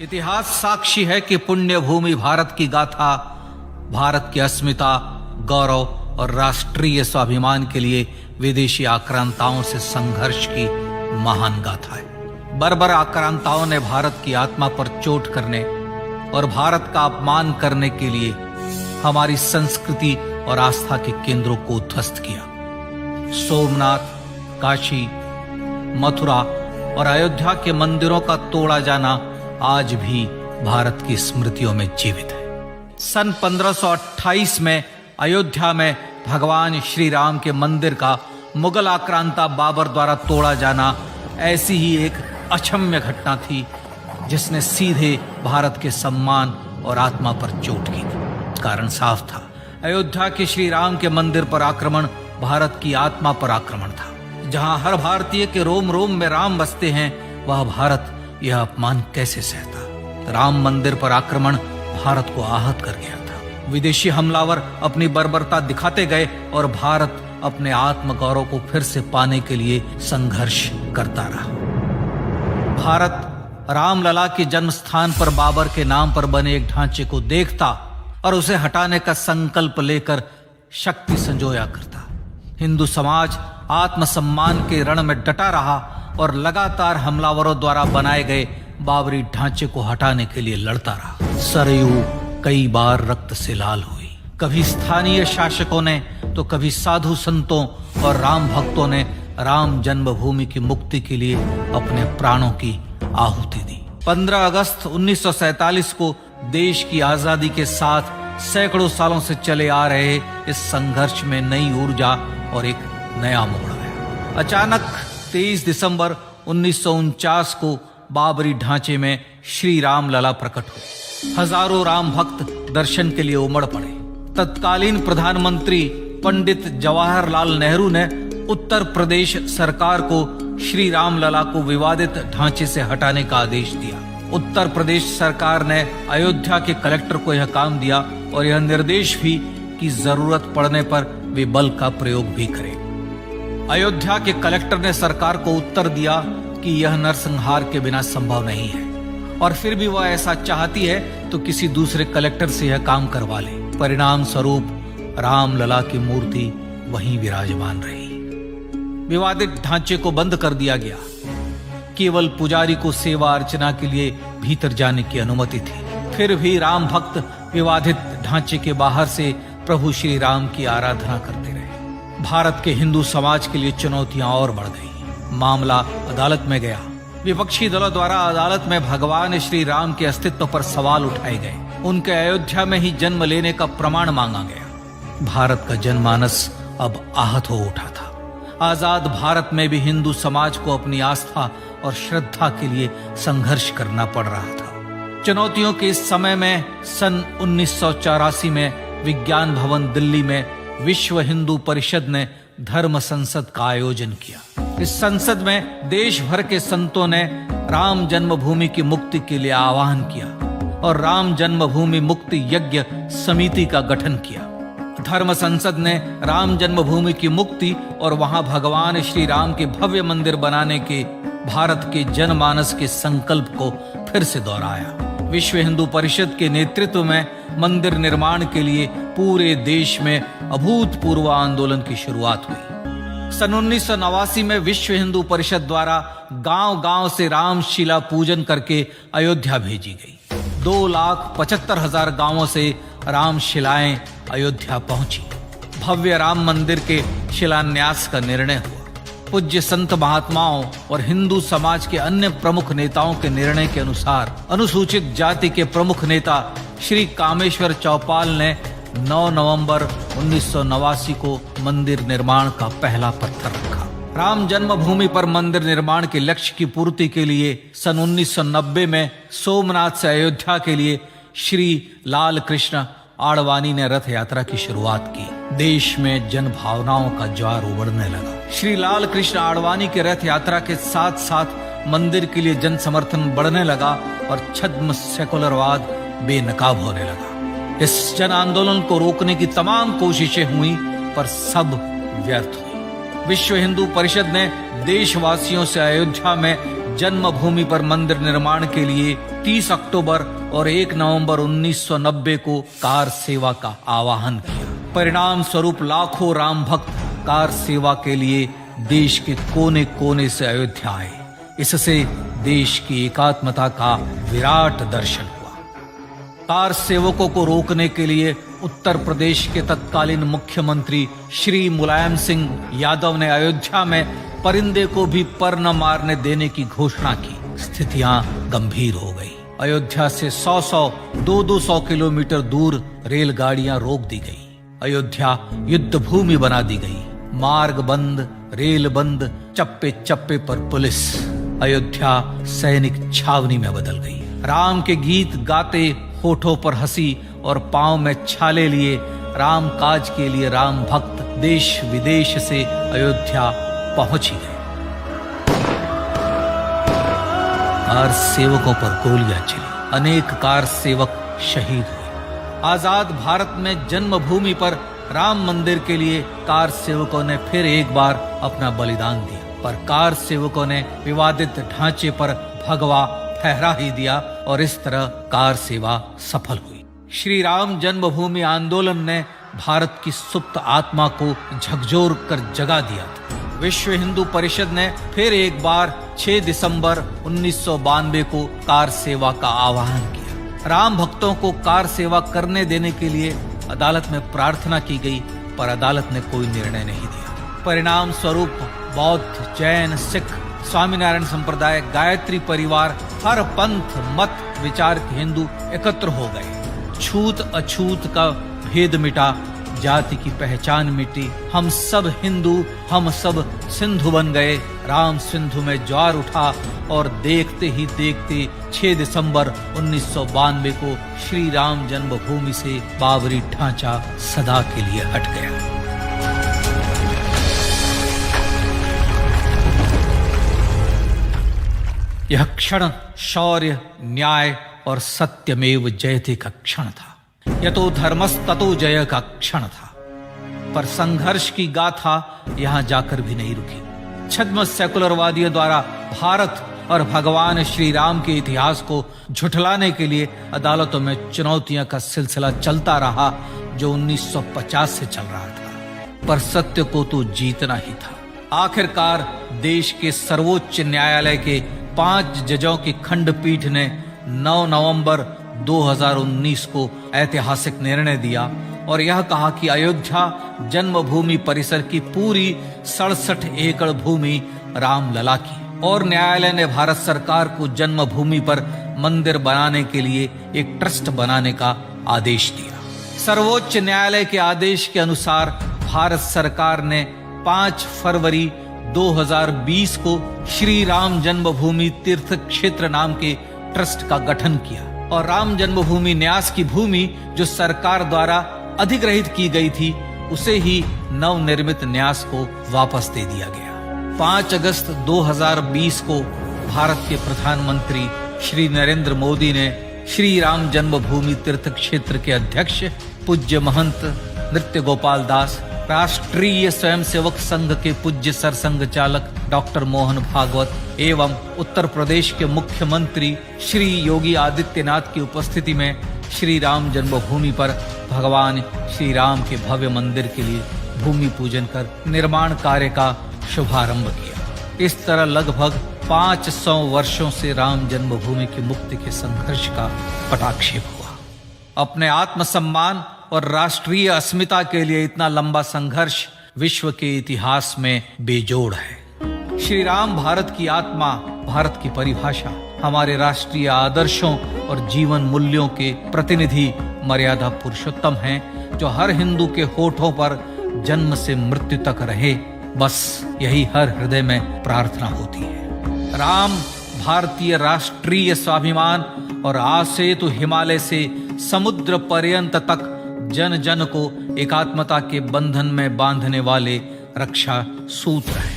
इतिहास साक्षी है कि पुण्य भूमि भारत की गाथा भारत की अस्मिता, गौरव और राष्ट्रीय स्वाभिमान के लिए विदेशी आक्रांताओं से संघर्ष की महान गाथा है। बर्बर आक्रांताओं ने भारत की आत्मा पर चोट करने और भारत का अपमान करने के लिए हमारी संस्कृति और आस्था के केंद्रों को उद्ध्वस्त किया। सोमनाथ, काशी, मथुरा और अयोध्या के मंदिरों का तोड़ा जाना आज भी भारत की स्मृतियों में जीवित है। सन 1528 में अयोध्या में भगवान श्री राम के मंदिर का मुगल आक्रांता बाबर द्वारा तोड़ा जाना ऐसी ही एक अक्षम्य घटना थी जिसने सीधे भारत के सम्मान और आत्मा पर चोट की थी। कारण साफ था, अयोध्या के श्री राम के मंदिर पर आक्रमण भारत की आत्मा पर आक्रमण था। जहां हर भारतीय के रोम रोम में राम बसते हैं, वह भारत यह अपमान कैसे सहता। राम मंदिर पर आक्रमण भारत को आहत कर गया था। विदेशी हमलावर अपनी बर्बरता दिखाते गए और भारत अपने आत्मगौरव को फिर से पाने के लिए संघर्ष करता रहा। भारत रामलला के जन्म स्थान पर बाबर के नाम पर बने एक ढांचे को देखता और उसे हटाने का संकल्प लेकर शक्ति संजोया करता। हिंदू समाज आत्मसम्मान के रण में डटा रहा और लगातार हमलावरों द्वारा बनाए गए बाबरी ढांचे को हटाने के लिए लड़ता रहा। सरयू कई बार रक्त से लाल हुई। कभी स्थानीय शासकों ने तो कभी साधु संतों और राम भक्तों ने राम जन्मभूमि की मुक्ति के लिए अपने प्राणों की आहुति दी। 15 अगस्त 1947 को देश की आजादी के साथ सैकड़ों सालों से चले आ रहे इस संघर्ष में नई ऊर्जा और एक नया मोड़ आया। अचानक 23 दिसंबर 1949 को बाबरी ढांचे में श्री राम लला प्रकट हुए। हजारों राम भक्त दर्शन के लिए उमड़ पड़े। तत्कालीन प्रधानमंत्री पंडित जवाहरलाल नेहरू ने उत्तर प्रदेश सरकार को श्री राम लला को विवादित ढांचे से हटाने का आदेश दिया। उत्तर प्रदेश सरकार ने अयोध्या के कलेक्टर को यह काम दिया और यह निर्देश भी कि जरूरत पड़ने पर वे बल का प्रयोग भी करें। अयोध्या के कलेक्टर ने सरकार को उत्तर दिया कि यह नरसंहार के बिना संभव नहीं है और फिर भी वह ऐसा चाहती है तो किसी दूसरे कलेक्टर से यह काम करवा ले। परिणाम स्वरूप राम लला की मूर्ति वहीं विराजमान रही। विवादित ढांचे को बंद कर दिया गया। केवल पुजारी को सेवा अर्चना के लिए भीतर जाने की अनुमति थी। फिर भी राम भक्त विवादित ढांचे के बाहर से प्रभु श्री राम की आराधना करते रहे। भारत के हिंदू समाज के लिए चुनौतियां और बढ़ गई। मामला अदालत में गया। विपक्षी दलों द्वारा अदालत में भगवान श्री राम के अस्तित्व पर सवाल उठाए गए। उनके अयोध्या में ही जन्म लेने का प्रमाण मांगा गया। भारत का जनमानस अब आहत हो उठा था। आजाद भारत में भी हिंदू समाज को अपनी आस्था और श्रद्धा के लिए संघर्ष करना पड़ रहा था। चुनौतियों के इस समय में सन 1984 में विज्ञान भवन दिल्ली में विश्व हिंदू परिषद ने धर्म संसद का आयोजन किया। इस संसद में देश भर के संतों ने राम जन्मभूमि की मुक्ति के लिए आह्वान किया और राम जन्मभूमि मुक्ति यज्ञ समिति का गठन किया। धर्म संसद ने राम जन्मभूमि की मुक्ति और वहां भगवान श्री राम के भव्य मंदिर बनाने के भारत के जनमानस के संकल्प को फिर से दोहराया। विश्व हिंदू परिषद के नेतृत्व में मंदिर निर्माण के लिए पूरे देश में अभूतपूर्व आंदोलन की शुरुआत हुई। सन 1989 में विश्व हिंदू परिषद द्वारा गांव-गांव से रामशिला पूजन करके अयोध्या भेजी गई। 2,75,000 गांवों से रामशिलाएं अयोध्या पहुंची। भव्य राम मंदिर के शिलान्यास का निर्णय हुआ। पूज्य संत महात्माओं और हिंदू समाज के अन्य प्रमुख नेताओं के निर्णय के अनुसार अनुसूचित जाति के प्रमुख नेता श्री कामेश्वर चौपाल ने 9 नवंबर 1989 को मंदिर निर्माण का पहला पत्थर रखा। राम जन्मभूमि पर मंदिर निर्माण के लक्ष्य की पूर्ति के लिए सन 1990 में सोमनाथ से अयोध्या के लिए श्री लाल कृष्ण आडवाणी ने रथ यात्रा की शुरुआत की। देश में जन भावनाओं का ज्वार उमड़ने लगा। श्री लाल कृष्ण आडवाणी के रथ यात्रा के साथ साथ मंदिर के लिए जन समर्थन बढ़ने लगा और छद्म सेकुलरवाद बेनकाब होने लगा। इस जन आंदोलन को रोकने की तमाम कोशिशें हुई पर सब व्यर्थ हुई। विश्व हिंदू परिषद ने देशवासियों से अयोध्या में जन्मभूमि पर मंदिर निर्माण के लिए 30 अक्टूबर और 1 नवंबर 1990 को कार सेवा का आह्वान किया। परिणाम स्वरूप लाखों राम भक्त कार सेवा के लिए देश के कोने कोने से अयोध्या आए। इससे देश की एकात्मता का विराट दर्शन हुआ। कार सेवकों को रोकने के लिए उत्तर प्रदेश के तत्कालीन मुख्यमंत्री श्री मुलायम सिंह यादव ने अयोध्या में परिंदे को भी पर न मारने देने की घोषणा की। स्थितियां गंभीर हो गई। अयोध्या से 100 200 किलोमीटर दूर रेलगाड़ियां रोक दी गई। अयोध्या युद्ध भूमि बना दी गई। मार्ग बंद, रेल बंद, चप्पे चप्पे पर पुलिस। अयोध्या सैनिक छावनी में बदल गई। राम के गीत गाते, होठों पर हंसी और पांव में छाले लिए राम काज के लिए राम भक्त देश विदेश से अयोध्या पहुंच ही गए। कार सेवकों पर गोलियां चली। अनेक कार सेवक शहीद हुए। आजाद भारत में जन्मभूमि पर राम मंदिर के लिए कार सेवकों ने फिर एक बार अपना बलिदान दिया, पर कार सेवकों ने विवादित ढांचे पर भगवा फहरा ही दिया और इस तरह कार सेवा सफल हुई। श्री राम जन्मभूमि आंदोलन ने भारत की सुप्त आत्मा को झकझोर कर जगा दिया था। विश्व हिंदू परिषद ने फिर एक बार 6 दिसंबर 1992 को कार सेवा का आह्वान किया। राम भक्तों को कार सेवा करने देने के लिए अदालत में प्रार्थना की गई, पर अदालत ने कोई निर्णय नहीं दिया। परिणाम स्वरूप बौद्ध, जैन, सिख, स्वामीनारायण संप्रदाय, गायत्री परिवार, हर पंथ मत विचार के हिंदू एकत्र हो गए। छूत अछूत का भेद मिटा, जाति की पहचान मिटी। हम सब हिंदू, हम सब सिंधु बन गए। राम सिंधु में ज्वार उठा और देखते ही देखते 6 दिसंबर 1992 को श्री राम जन्मभूमि से बाबरी ढांचा सदा के लिए हट गया। यह क्षण शौर्य, न्याय और सत्यमेव जयते का क्षण था। यह तो धर्मस्ततो जय का क्षण था। पर संघर्ष की गाथा यहां जाकर भी नहीं रुकी। छद्म सेकुलरवादियों द्वारा भारत और भगवान श्री राम के इतिहास को झुठलाने के लिए अदालतों में चुनौतियां का सिलसिला चलता रहा, जो 1950 से चल रहा था। पर सत्य को तो जीतना ही था। आखिरकार देश के सर्वोच्च न्यायालय के 5 जजों की खंडपीठ ने 9 नवंबर 2019 को ऐतिहासिक निर्णय दिया और यह कहा कि अयोध्या जन्मभूमि परिसर की पूरी 67 एकड़ भूमि रामलला की। और न्यायालय ने भारत सरकार को जन्मभूमि पर मंदिर बनाने के लिए एक ट्रस्ट बनाने का आदेश दिया। सर्वोच्च न्यायालय के आदेश के अनुसार भारत सरकार ने 5 फरवरी 2020 को श्री राम जन्मभूमि तीर्थ क्षेत्र नाम के ट्रस्ट का गठन किया और राम जन्मभूमि न्यास की भूमि जो सरकार द्वारा अधिग्रहित की गई थी, उसे ही नवनिर्मित न्यास को वापस दे दिया गया। 5 अगस्त 2020 को भारत के प्रधानमंत्री श्री नरेंद्र मोदी ने श्री राम जन्मभूमि तीर्थ क्षेत्र के अध्यक्ष पूज्य महंत नृत्य गोपाल दास, राष्ट्रीय स्वयंसेवक संघ के पूज्य सरसंघ चालक डॉक्टर मोहन भागवत एवं उत्तर प्रदेश के मुख्यमंत्री श्री योगी आदित्यनाथ की उपस्थिति में श्री राम जन्मभूमि पर भगवान श्री राम के भव्य मंदिर के लिए भूमि पूजन कर निर्माण कार्य का शुभारंभ किया। इस तरह लगभग 500 वर्षों से राम जन्मभूमि की मुक्ति के संघर्ष का पटाक्षेप हुआ। अपने आत्मसम्मान और राष्ट्रीय अस्मिता के लिए इतना लंबा संघर्ष विश्व के इतिहास में बेजोड़ है। श्री राम भारत की आत्मा, भारत की परिभाषा, हमारे राष्ट्रीय आदर्शों और जीवन मूल्यों के प्रतिनिधि मर्यादा पुरुषोत्तम हैं, जो हर हिंदू के होठों पर जन्म से मृत्यु तक रहे। बस यही हर हृदय में प्रार्थना होती है। राम भारतीय राष्ट्रीय स्वाभिमान और आसेतु हिमालय से समुद्र पर्यंत तक जन जन को एकात्मता के बंधन में बांधने वाले रक्षा सूत्र है।